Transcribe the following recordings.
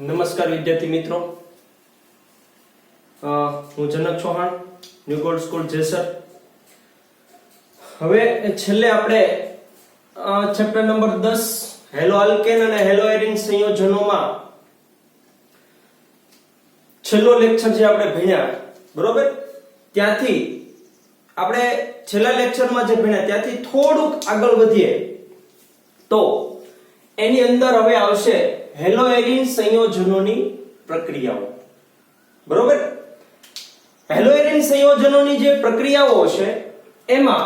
નમસ્કાર વિદ્યાર્થી મિત્રો, હું Janak Chauhan, New Gold School Jesar. હવે છેલ્લે આપણે ચેપ્ટર નંબર 10 હેલો આલ્કેન અને હેલો એરીન સંયોજનોમાં છેલ્લો લેક્ચર જે આપણે ભણ્યા, બરોબર, ત્યાંથી આપણે છેલ્લા લેક્ચરમાં જે ભણ્યા ત્યાંથી થોડુંક આગળ વધીએ તો એની અંદર હવે આવશે હેલો એરીન સંયોજનોની પ્રક્રિયાઓ. બરોબર, હેલો એરીન સંયોજનોની જે પ્રક્રિયાઓ છે એમાં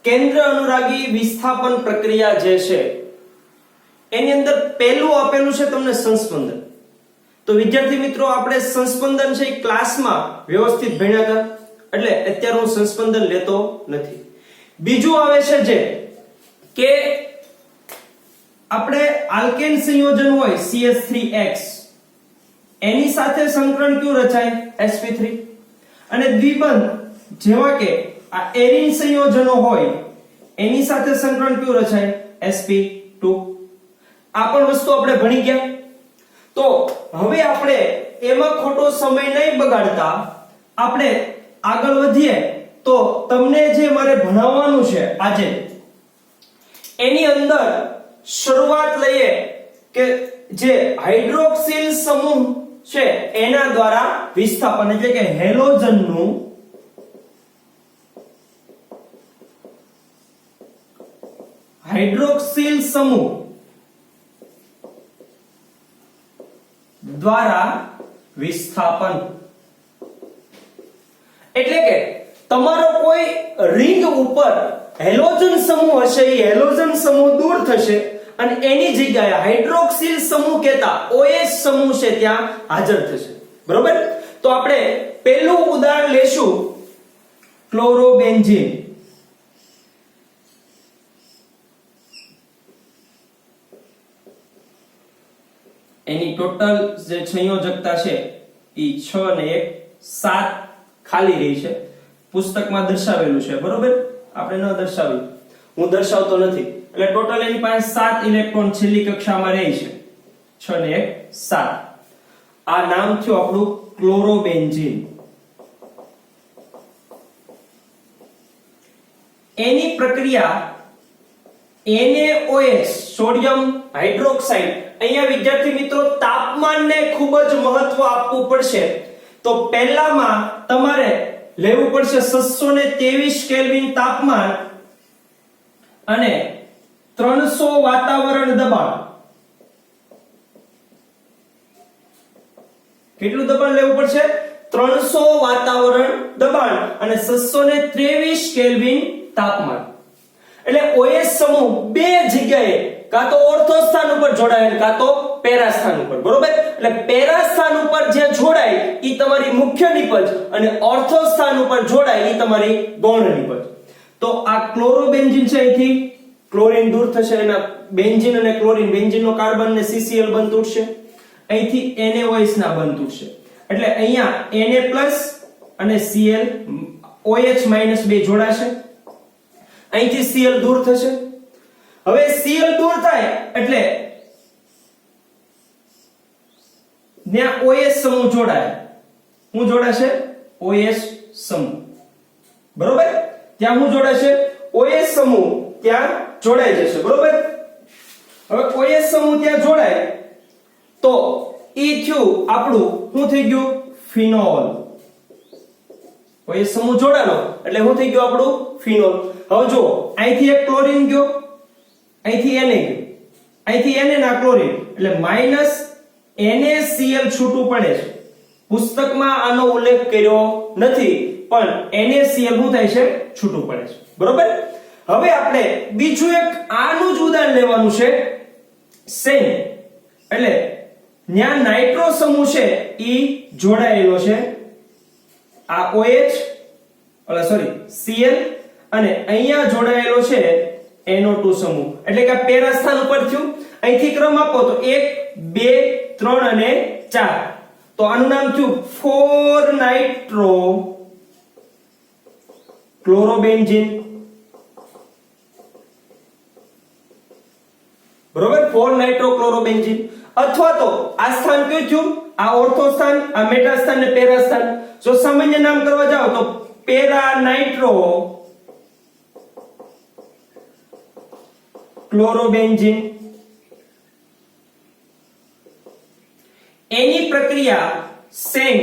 કેન્દ્ર અનુરાગી વિસ્થાપન પ્રક્રિયા જે છે એની અંદર પહેલું આપેલું છે તમને સંસ્પંદન. તો વિદ્યાર્થી મિત્રો, આપણે સંસ્પંદન છે એ ક્લાસમાં વ્યવસ્થિત ભણ્યા હતા, એટલે અત્યારે હું સંસ્પંદન લેતો નથી. બીજું આવે છે જે કે આપણે આલ્કેન સંયોજન હોય CH3X, એની સાથે સંકરણ કયું રચાય? sp3. અને દ્વિબંધ જેવા કે આ એરીન સંયોજનો હોય એની સાથે સંકરણ કયું રચાય? sp2. આ પણ વસ્તુ આપણે ભણી ગયા. તો હવે આપણે એમાં ખોટો સમય નહીં બગાડતા આપણે આગળ વધીએ. તો તમને જે મારે ભણાવવાનું છે આજે, એની અંદર શરૂઆત લઈએ કે જે હાઇડ્રોક્સિલ સમૂહ છે એના દ્વારા વિસ્થાપન, એટલે કે હેલોજનનું હાઇડ્રોક્સિલ સમૂહ દ્વારા વિસ્થાપન. એટલે કે તમારો કોઈ રિંગ ઉપર હેલોજન સમૂહ હશે, એ હેલોજન સમૂહ દૂર થશે અને એની જગ્યાએ હાઇડ્રોક્સિલ સમૂહ કહેતા OH સમૂહ છે ત્યાં હાજર થશે. બરોબર, તો આપણે પહેલું ઉદાહરણ લેશું ક્લોરોબેન્ઝીન. એની ટોટલ જે સંયોજકતા છે એ 6 અને 1 7 ખાલી રહી છે. પુસ્તકમાં દર્શાવેલું છે, બરોબર, આપણે ન દર્શાવ્યું, હું દર્શાવતો નથી. એટલે ટોટલ એની પાસે 7 ઇલેક્ટ્રોન છેલ્લી કક્ષામાં રહે છે. 6 ને 1 7. આ નામ થયું આપણું ક્લોરોબેન્ઝીન. એની પ્રક્રિયા NaOH સોડિયમ હાઇડ્રોક્સાઇડ. અહીંયા વિદ્યાર્થી મિત્રો તાપમાનને ખૂબ જ મહત્વ આપવું પડશે. તો પહેલામાં તમારે લેવું પડશે 623 કેલ્વિન તાપમાન અને 300 વાતાવરણ દબાણ. કેટલું દબાણ લેવું પડશે? 300 વાતાવરણ દબાણ અને 623 કેલ્વિન તાપમાન. એટલે OH સમૂહ બે જગ્યાએ કાં તો ઓર્થો સ્થાન ઉપર જોડાય કાં તો પેરા સ્થાન ઉપર. બરોબર, એટલે પેરા સ્થાન ઉપર જે જોડાય ઈ તમારી મુખ્ય નિપજ અને ઓર્થો સ્થાન ઉપર જોડાય ઈ તમારી ગૌણ નિપજ. તો આ ક્લોરોબેન્ઝીન છે, અહીંથી ક્લોરીન દૂર થશે, એના બેન્ઝીન અને ક્લોરીન, બેન્ઝીનનો કાર્બન ને CCl બંધ તૂટશે, અહીંથી NaOH ના બંધ તૂટશે. એટલે અહીંયા Na+ અને Cl OH- 2 જોડાશે, અહીંથી Cl દૂર થશે. હવે Cl દૂર થાય એટલે ત્યાં OH સમૂહ જોડાય. શું જોડાશે? OH સમૂહ. બરોબર, ત્યાં શું જોડાશે? OH સમૂહ ત્યાં જોડાઈ જશે. બરોબર, હવે OH સમૂહ ત્યાં જોડાય તો ઈ થયું આપણું શું થઈ ગયું? ફિનોલ. OH સમૂહ જોડાણો એટલે શું થઈ ગયું? આપણું ફિનોલ. હવે જો અહીંથી એક ક્લોરીન ગયો, અહીંથી Na ગયો, અહીંથી Na ના ક્લોરીન, એટલે -NaCl છૂટું પડે છે. પુસ્તકમાં આનો ઉલ્લેખ કર્યો નથી, પણ NaCl શું થાય છે? છૂટું પડે છે. બરોબર, હવે આપણે બીજું એક આનું જ ઉદાહરણ લેવાનું છે, સેમ. એટલે ત્યાં નાઇટ્રો સમૂહ છે ઈ જોડાયેલો છે આ OH Cl અને અહીંયા જોડાયેલો છે NO2 સમૂહ. એટલે કે પેરા સ્થાન ઉપર થયું. અહીંથી ક્રમ આપો તો 1 2 3 અને 4. તો આનું નામ થયું 4 નાઇટ્રો ક્લોરોબેન્ઝીન. બરોબર, 4 નાઇટ્રો ક્લોરોબેન્ઝીન. અથવા તો આ સ્થાન કયું થયું? આ ઓર્થો સ્થાન, આ મેટા સ્થાન ને પેરા સ્થાન. જો સામાન્ય નામ કરવા જાઓ તો પેરા નાઇટ્રો ક્લોરોબેન્ઝીન. એની પ્રક્રિયા સેમ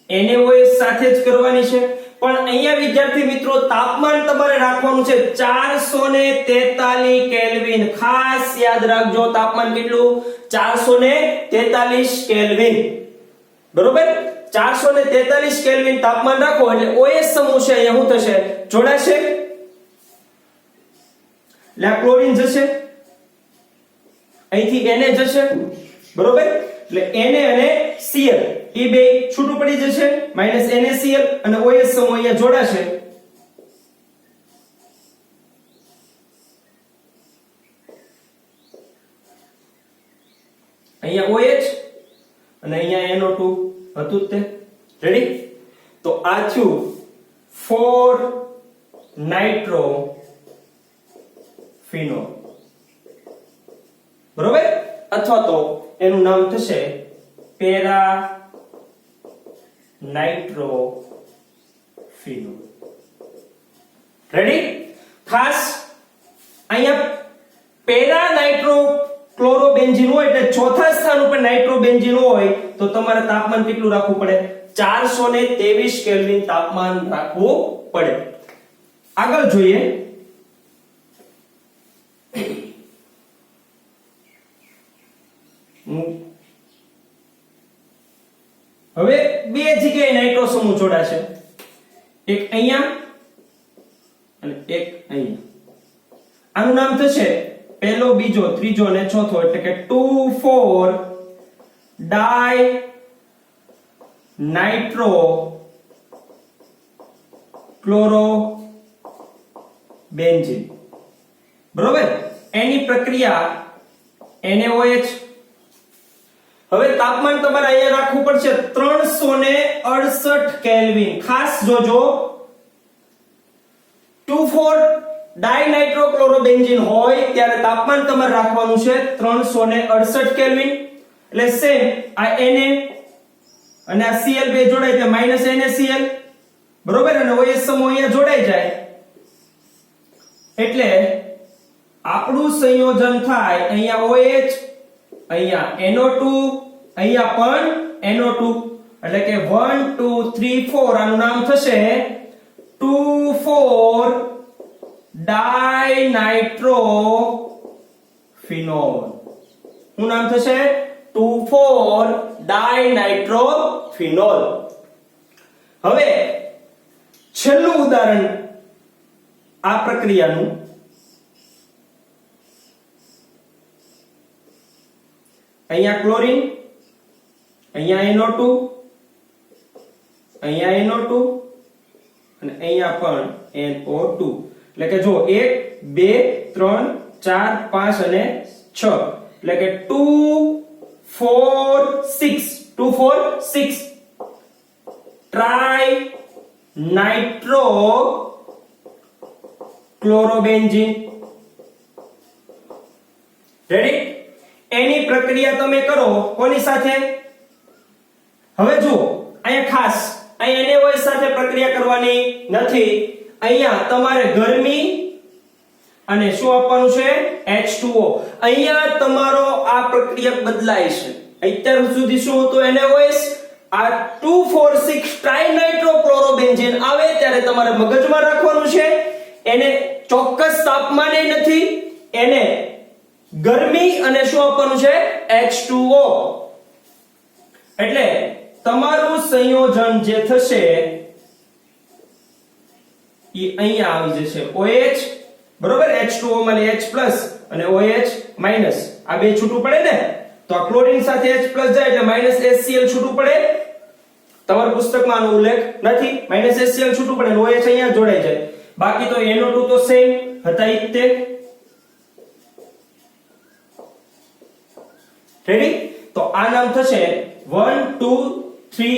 NaOH સાથે જ કરવાની છે, પણ અહીંયા વિદ્યાર્થી મિત્રો તાપમાન તમારે રાખવાનું છે 443 કેલ્વિન. ખાસ યાદ રાખજો, તાપમાન કેટલું? 443 કેલ્વિન. બરોબર? 443 કેલ્વિન તાપમાન રાખો એટલે OH સમૂહ છે અહીંયા શું થશે? જોડાશે. એટલે આ ક્લોરીન જશે, અહીંથી Na જશે. બરોબર? એટલે Na અને Cl એ બે છૂટું પડી જશે, -NaCl અને OH સમૂહ અહીંયા જોડાશે. અહીંયા OH અને અહીંયા NO2 હતું તે. રેડી? તો આ થયું 4 નાઇટ્રો ફિનોલ. બરોબર? અથવા તો એનું નામ થશે પેરા નાઇટ્રો ફિનોલ. રેડી? ખાસ અહીંયા પેરા નાઇટ્રો ક્લોરોબેન્ઝીન હોય એટલે ચોથા સ્થાન ઉપર નાઇટ્રોબેન્ઝીન હોય તો તમારે તાપમાન કેટલું રાખવું પડે? 423 કેલ્વિન તાપમાન રાખવું પડે. આગળ જોઈએ. હવે બે જગ્યાએ નાઇટ્રો સમૂહ જોડાશે, એક અહીંયા અને એક અહીંયા. આનું નામ થશે પહેલો, બીજો, ત્રીજો અને ચોથો, એટલે કે 2,4 ડાય નાઇટ્રો ક્લોરોબેન્ઝીન. બરોબર? એની પ્રક્રિયા NaOH. હવે તાપમાન તમારે અહીંયા રાખવું પડશે 368 કેલ્વિન. ખાસ જોજો, 2,4 ડાયનાઇટ્રોક્લોરોબેન્ઝીન હોય ત્યારે તાપમાન તમારે રાખવાનું છે 368 કેલ્વિન. એટલે સેમ આ Na અને આ Cl બે જોડાય એટલે -NaCl. બરોબર? અને OH સમૂહ અહીંયા જોડાઈ જાય એટલે આપણું સંયોજન થાય અહીંયા OH, અહીંયા NO2, અહીંયા પણ NO2. એટલે કે 1 2 3 4 આનું નામ થશે 2,4 ડાયનાઇટ્રો ફિનોલ. શું નામ થશે? 2,4 ડાયનાઇટ્રો ફિનોલ. હવે છેલ્લું ઉદાહરણ આ પ્રક્રિયાનું. અહીંયા ક્લોરીન, અહીંયા NO2, અહીંયા NO2 અને અહીંયા પણ NO2. એટલે કે જો 1 2 3 4 5 અને 6, એટલે કે 2 4 6 ટ્રાય નાઇટ્રો ક્લોરોબેન્ઝીન. રેડી? એની પ્રક્રિયા તમે કરો કોની સાથે? હવે જુઓ, અહીંયા ખાસ અહીંયા NaOH સાથે પ્રક્રિયા કરવાની નથી. અહીંયા તમારે ગરમી અને શું આપવાનું છે? H2O. અહીંયા તમારો આ પ્રક્રિયા બદલાય છે. અત્યાર સુધી શું હતું? NaOH. આ 2,4,6 ટ્રાઇનાઇટ્રોક્લોરોબેન્ઝીન આવે ત્યારે તમારે મગજમાં રાખવાનું છે એને ચોક્કસ તાપમાને નથી, એને ગરમી અને શું આપવાનું છે? H2O. એટલે તમારું સંયોજન જે થશે એ અહીંયા આવી જશે OH. બરોબર? H2O માં H+ અને OH-. આ બે છૂટું પડે ને, તો આ ક્લોરીન સાથે H+ જાય એટલે -HCl છૂટું પડે. તમારા પુસ્તકમાં આનો ઉલ્લેખ નથી. -HCl છૂટું પડે અને OH અહીંયા જોડાઈ જાય. બાકી તો NO2 તો સેમ હતા ઈ તે. રેડી? તો આ નામ થશે 1 2 3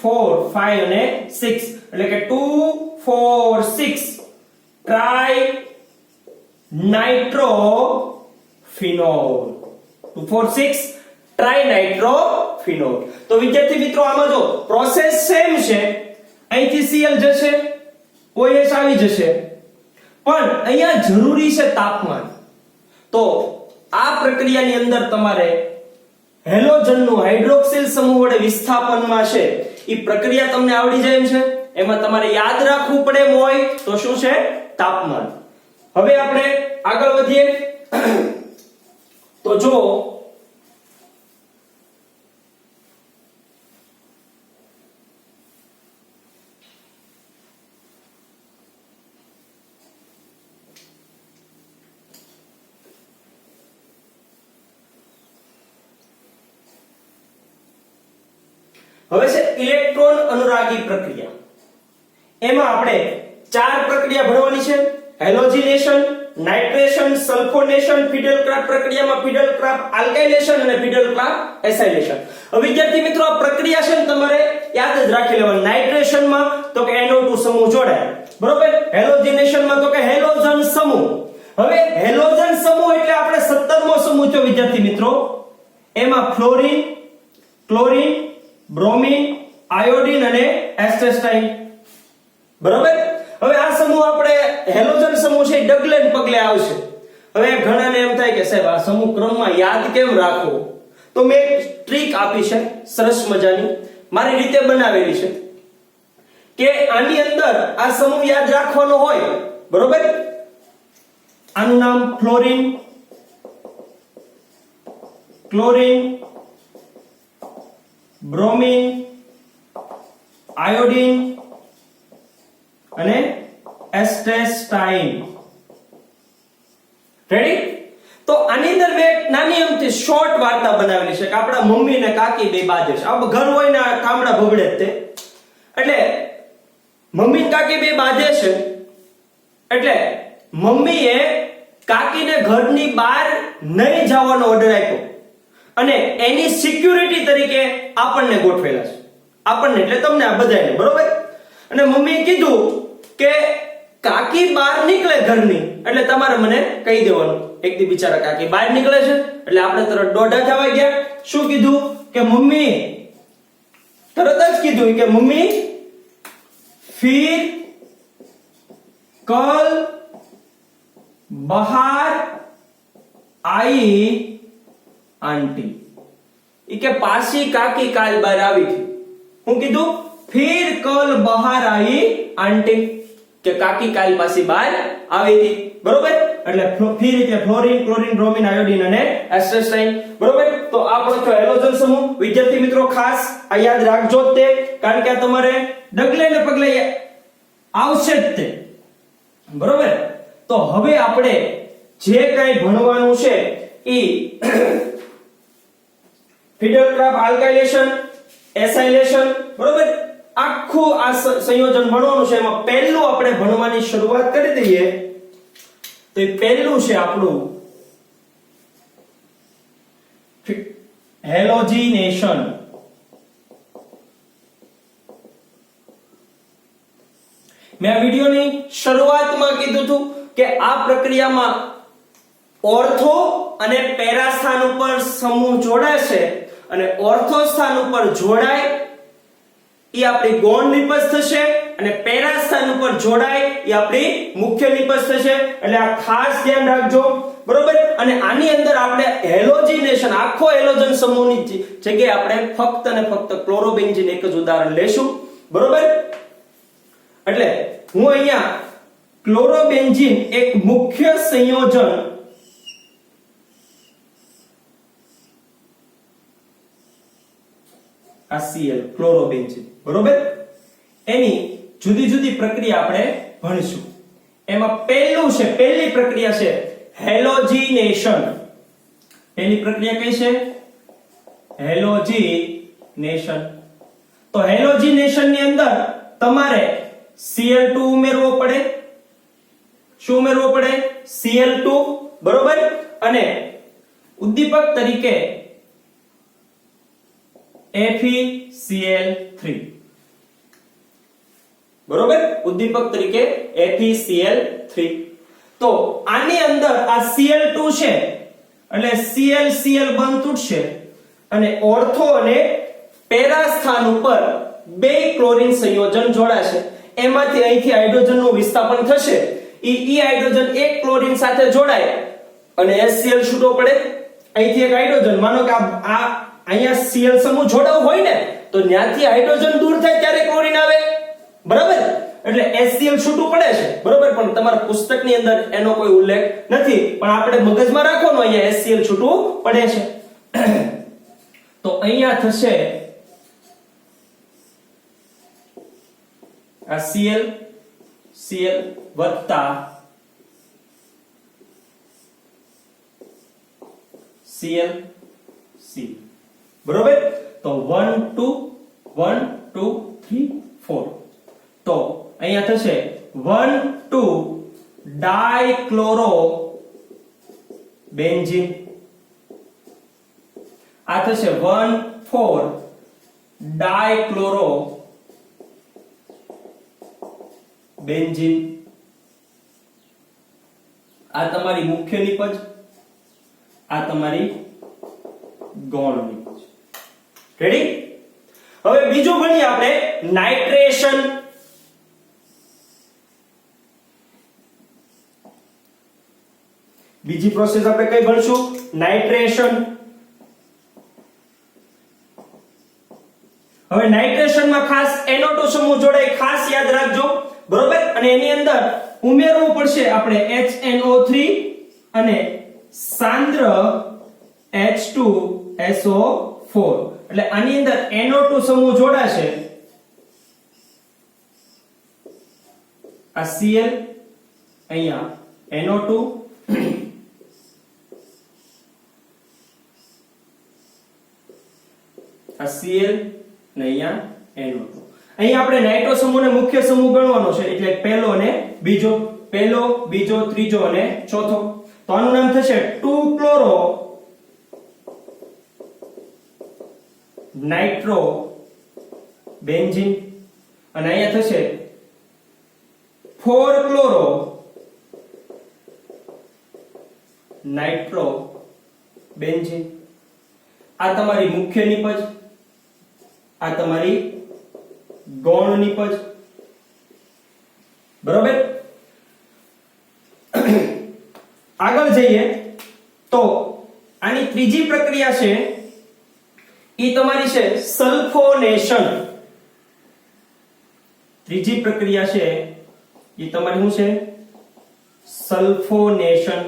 4 5 અને 6, એટલે કે 2 4 6 ટ્રાય નાઇટ્રો ફિનોલ. 2 4 6 ટ્રાઇનાઇટ્રોફિનોલ. તો વિદ્યાર્થી મિત્રો આમાં જો પ્રોસેસ સેમ છે, અહીંથી Cl જશે, OH આવી જશે, પણ અહીંયા જરૂરી છે તાપમાન. તો આ પ્રક્રિયાની અંદર તમારે હેલોજનનું હાઇડ્રોક્સિલ સમૂહ વડે વિસ્થાપનમાં છે એ પ્રક્રિયા તમને આવડી જાય એમ છે. એમાં તમારે યાદ રાખવું પડે એમ હોય તો શું છે? તાપમાન. હવે આપણે આગળ વધીએ તો જો હવે છે ઇલેક્ટ્રોન અનુરાગી પ્રક્રિયા. એમાં આપણે 4 પ્રક્રિયા ભણવાની છે: હેલોજિનેશન, નાઇટ્રેશન, સલ્ફોનેશન, ફિડલ-ક્રાફ્ટ પ્રક્રિયામાં ફિડલ-ક્રાફ્ટ આલ્કાઇલેશન અને ફિડલ-ક્રાફ્ટ એસાઇલેશન. હવે વિદ્યાર્થી મિત્રો આ પ્રક્રિયા છે ને તમારે યાદ જ રાખી લેવાની. નાઇટ્રેશનમાં તો કે NO2 સમૂહ જોડાય, બરોબર. હેલોજિનેશનમાં તો કે હેલોજન સમૂહ. હવે હેલોજન સમૂહ એટલે આપણે 17મો સમૂહ થયો વિદ્યાર્થી મિત્રો. એમાં ફ્લોરીન, ક્લોરીન, બ્રોમીન, આયોડીન અને એસ્ટેસ્ટાઇન, બરોબર. હવે આ સમૂહ આપણે હેલોજન સમૂહ છે ડગલે ને પગલે આવશે. હવે ઘણાને એમ થાય કે સાહેબ આ સમૂહ ક્રમમાં યાદ કેમ રાખવો? તો મેં એક ટ્રીક આપી છે સરસ મજાની, મારી રીતે બનાવેલી છે કે આની અંદર આ સમૂહ યાદ રાખવાનો હોય, બરોબર. આનું નામ ફ્લોરીન, ક્લોરીન, બ્રોમીન, આયોડીન અને એસ્ટેસ્ટાઇન. રેડી? તો આની અંદર મેં નાની અમથી શોર્ટ વાર્તા બનાવેલી છે કે આપણા મમ્મી ને કાકી બે બાજે છે. આ ઘર હોય ને કામડા ભગડે તે, એટલે મમ્મી કાકી બે બાજે છે, એટલે મમ્મીએ કાકીને ઘરની બહાર નહીં જવાનો ઓર્ડર આપ્યો અને એની સિક્યુરિટી તરીકે આપણને ગોઠવેલા છે. આપણને એટલે તમને આ બધાને, બરોબર. અને મમ્મીએ કીધું કે કાકી બહાર નીકળે ઘરની એટલે તમારે મને કહી દેવાનું. એક દી બિચારા કાકી બહાર નીકળે છે એટલે આપણે તરત દોઢા થવા ગયા. શું કીધું કે મમ્મી, તરત જ કીધું કે મમ્મી ફિર કલ બહાર आई आंटी. કે પાછી કાકી કાલ બહાર આવી હતી. હું કીધું ફિર કલ બહાર आई आंटी, કે કાકી કાલ પાછી બહાર આવી હતી, બરોબર. એટલે ફિર એટલે ફ્લોરીન, ક્લોરીન, બ્રોમીન, આયોડીન અને એસ્ટેસ્ટાઇન, બરોબર. તો આ આપણો હેલોજન સમૂહ. વિદ્યાર્થી મિત્રો ખાસ આ યાદ રાખજો જ તે, કારણ કે આ તમારે ડગલે ને પગલે આવશે જ તે, બરોબર. તો હવે આપણે જે કંઈ ભણવાનું છે ઈ ફિડલ-ક્રાફ્ટ આલ્કાઇલેશન, એસાઇલેશન, બરોબર. આખું આ સંયોજન ભણવાનું છે. એમાં પહેલું આપણે ભણવાની શરૂઆત કરી દઈએ તો એ પહેલું છે આપણું હેલોજિનેશન. મેં આ વિડિયોની શરૂઆતમાં કીધું હતું કે આ પ્રક્રિયામાં ઓર્થો અને પેરા સ્થાન ઉપર સમૂહ જોડાશે અને ઓર્થો સ્થાન ઉપર જોડાય એ આપણી ગૌણ નિપજ થશે અને પેરા સ્થાન ઉપર જોડાય એ આપણી મુખ્ય નિપજ થશે. એટલે આ ખાસ ધ્યાન રાખજો, બરોબર. અને આની અંદર આપણે હેલોજિનેશન, આખો હેલોજન સમૂહની જગ્યાએ આપણે ફક્ત અને ફક્ત ક્લોરોબેન્ઝીન એક જ ઉદાહરણ લેશું, બરોબર. એટલે હું અહીંયા ક્લોરોબેન્ઝીન એક મુખ્ય સંયોજન HCl ક્લોરોબેન્ઝીન, બરોબર. એની જુદી જુદી પ્રક્રિયા આપણે ભણીશું. એમાં પહેલું છે, પહેલી પ્રક્રિયા છે હેલોજિનેશન. પહેલી પ્રક્રિયા કઈ છે? હેલોજિનેશન. તો હેલોજિનેશન ની અંદર તમારે Cl2 ઉમેરવો પડે. શું ઉમેરવો પડે? Cl2, બરોબર. અને ઉદ્દીપક તરીકે FeCl3, બરોબર. ઉદ્દીપક તરીકે FeCl3. તો આની અંદર આ Cl2 છે એટલે Cl Cl બંધ તૂટશે અને ઓર્થો અને પેરા સ્થાન ઉપર બે ક્લોરીન સંયોજન જોડાશે. એમાંથી અહીંથી હાઇડ્રોજનનું વિસ્થાપન થશે. ઈ હાઇડ્રોજન એક ક્લોરીન સાથે જોડાય અને HCl છૂટો પડે. અહીંથી એક હાઇડ્રોજન, માનો કે આ અહીંયા Cl સમૂહ જોડાવ હોય ને, તો ત્યાંથી હાઇડ્રોજન દૂર થાય ત્યારે ક્લોરીન આવે, બરાબર? એટલે HCl છૂટું પડે છે, બરોબર? પણ તમારા પુસ્તકની અંદર એનો કોઈ ઉલ્લેખ નથી, પણ આપણે મગજમાં રાખવાનું અહીંયા HCl છૂટું પડે છે. તો અહીંયા થશે આ Cl વત્તા C, બરોબર? તો 1 2 1 2 3 4. તો અહીંયા થશે 1 2 ડાયક્લોરો બેન્ઝીન. આ થશે 1 4 ડાયક્લોરો બેન્ઝીન. આ તમારી મુખ્ય નિપજ, આ તમારી ગૌણ નિપજ. રેડી? હવે બીજું ભણીએ આપણે નાઇટ્રેશન. બીજી પ્રોસેસ આપણે કઈ ભણશું? નાઇટ્રેશન. હવે નાઇટ્રેશનમાં ખાસ NO2 સમૂહ જોડાય, ખાસ યાદ રાખજો, બરોબર? અને એની અંદર ઉમેરવું પડશે આપણે HNO3 અને સાંદ્ર H2SO4. એટલે આની અંદર NO2 સમૂહ જોડાશે. આ Cl, અહીંયા NO2 આ Cl ને અહીંયા NO2. અહીં આપણે નાઇટ્રો સમૂહને મુખ્ય સમૂહ ગણવાનો છે, એટલે પહેલો અને બીજો, પહેલો, બીજો, ત્રીજો અને ચોથો. તો આનું નામ થશે 2 ક્લોરો નાઇટ્રો બેન્ઝીન. અને અહીંયા થશે 4 ક્લોરો નાઇટ્રો બેન્ઝીન. આ તમારી મુખ્ય નિપજ, આ તમારી ગૌણ નિપજ, બરોબર? આગળ જઈએ તો આની ત્રીજી પ્રક્રિયા છે, ઈ તમારી છે સલ્ફોનેશન. ત્રીજી પ્રક્રિયા છે ઈ તમારી શું છે? સલ્ફોનેશન.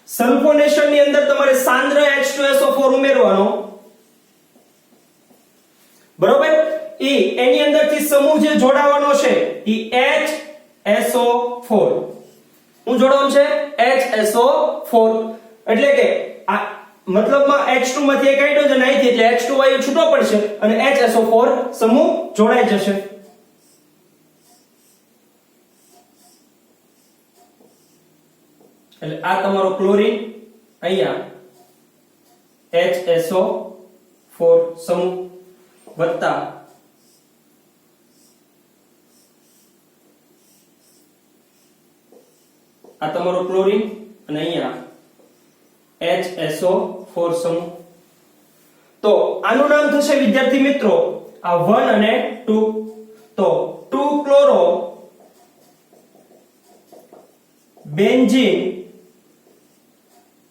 સલ્ફોનેશન ની અંદર તમારે સાંદ્ર H2SO4 ઉમેરવાનો, બરોબર? એની અંદરથી સમૂહ જે જોડાવાનો છે ઈ HSO4. હું જોડવાનું છે HSO4. એટલે કે આ મતલબમાં H2 માંથી એક હાઇડ્રોજન અહીંથી, એટલે H2 વાયુ છૂટો પડશે અને HSO4 સમૂહ જોડાઈ જશે. એટલે આ તમારો ક્લોરીન, અહીંયા HSO4 સમૂહ વત્તા આ તમારો ક્લોરીન અને અહીંયા HSO4 સમૂહ. તો આનું નામ થશે વિદ્યાર્થી મિત્રો આ 1 અને 2. તો 2 ક્લોરો બેન્ઝીન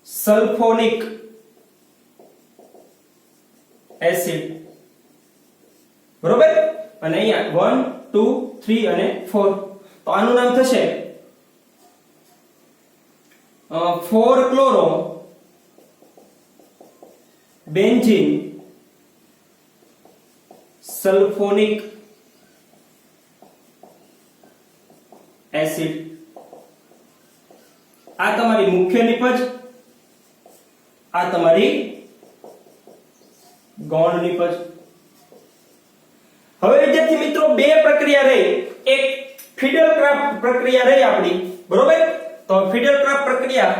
સલ્ફોનિક એસિડ, બરોબર? અને અહીંયા 1 2 3 અને 4. તો આનું નામ થશે 4 ક્લોરો બેન્ઝીન સલ્ફોનિક એસિડ. આ તમારી મુખ્ય નિપજ, આ તમારી ગૌણ નિપજ. હવે વિદ્યાર્થી મિત્રો બે પ્રક્રિયા રહી. એક ફિડલક્રાફ્ટ પ્રક્રિયા રહી આપણી, બરોબર? તો ફિડલક્રાફ્ટ પ્રક્રિયા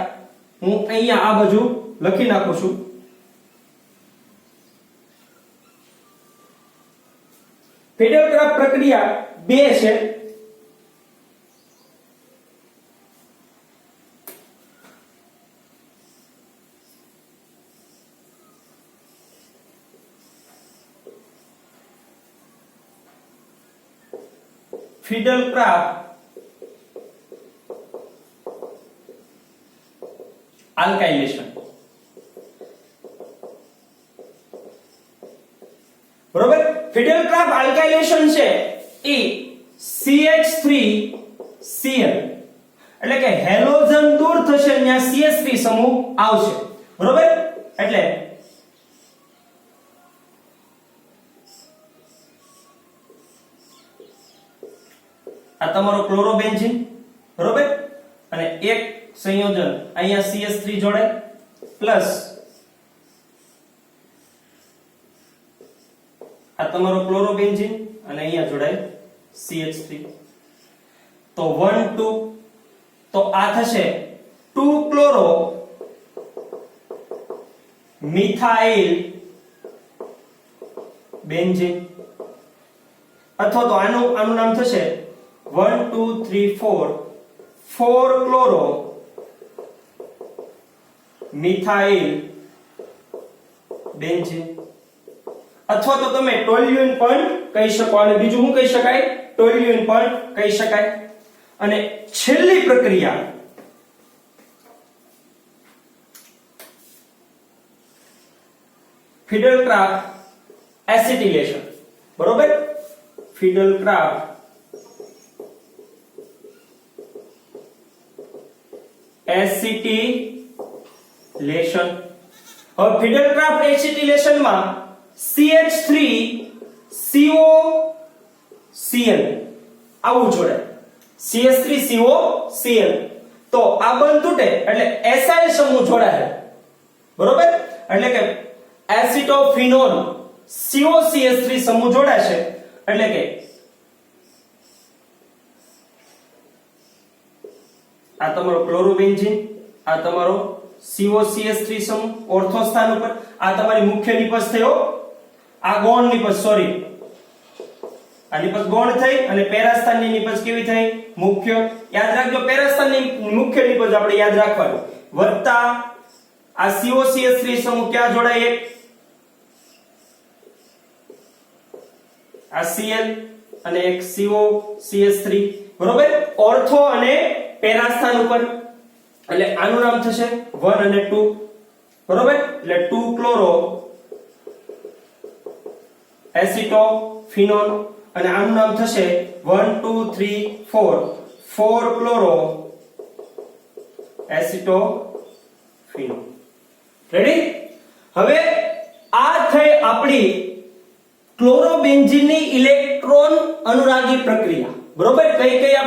હું અહીંયા આ બાજુ લખી નાખું છું. ફિડલક્રાફ્ટ પ્રક્રિયા બે છે. ફિડલક્રાફ્ટ આલ્કાઇલેશન. બરોબર, ફિડલક્રાફ્ટ આલ્કાઇલેશન છે એ CH3Cl એટલે કે હેલોજન દૂર થશે ત્યાં CH3 સમૂહ આવશે. બરોબર, એટલે આ તમારો ક્લોરોબેન્ઝીન. બરોબર, અને એક સંયોજન અહીંયા CH3 જોડાય પ્લસ આ તમારો ક્લોરોબેન્ઝીન અને અહીંયા જોડાય CH3. તો 1 2 તો આ થશે 2 ક્લોરો મિથાઇલ બેન્ઝીન, અથવા તો આનું નામ થશે 1 2 3 4 4 ક્લોરો મિથાઇલ બેન્ઝીન, અથવા તો તમે ટોલ્યુએન પણ કહી શકો અને બીજું શું કહી શકાય? ટોલ્યુએન પણ કહી શકાય. અને છેલ્લી પ્રક્રિયા ફિડલક્રાફ્ટ એસિટિલેશન. બરોબર, ફિડલક્રાફ્ટ એસિટિલેશન. હવે ફિડલક્રાફ્ટ એસિટિલેશન માં CH3COCl આવું જોડે, CH3COCl. તો આ બંધ તૂટે એટલે એસાઇલ સમૂહ જોડાય. બરોબર, એટલે કે એસિટોફિનોલ COCH3 સમૂહ જોડાશે એટલે કે આ તમારો ક્લોરોબેન્ઝીન, આ તમારો COCH3 સમૂહ ઓર્થો સ્થાન ઉપર, આ તમારી મુખ્ય નિપજ થયો, આ ગૌણ નિપજ, સોરી આ નિપજ ગૌણ થઈ અને પેરાસ્થાનની નિપજ કેવી થઈ? મુખ્ય. યાદ રાખજો, પેરાસ્થાનની મુખ્ય નિપજ આપણે યાદ રાખવાનું, વત્તા આ COCH3 સમૂહ ક્યાં જોડાય? આ Cl અને એક COCH3. બરોબર, ઓર્થો અને પેરાસ્થાન ઉપર, એટલે આનું નામ થશે 1 અને 2. બરોબર, એટલે 2 ક્લોરો એસિટોફિનોલ અને આનું નામ થશે 1 2 3 4 4 ક્લોરો એસિટોફિનોલ. રેડી? હવે આ થઈ આપણી ક્લોરોબેન્ઝીનની ઇલેક્ટ્રોન અનુરાગી પ્રક્રિયા. બરોબર, કઈ કઈ આપણે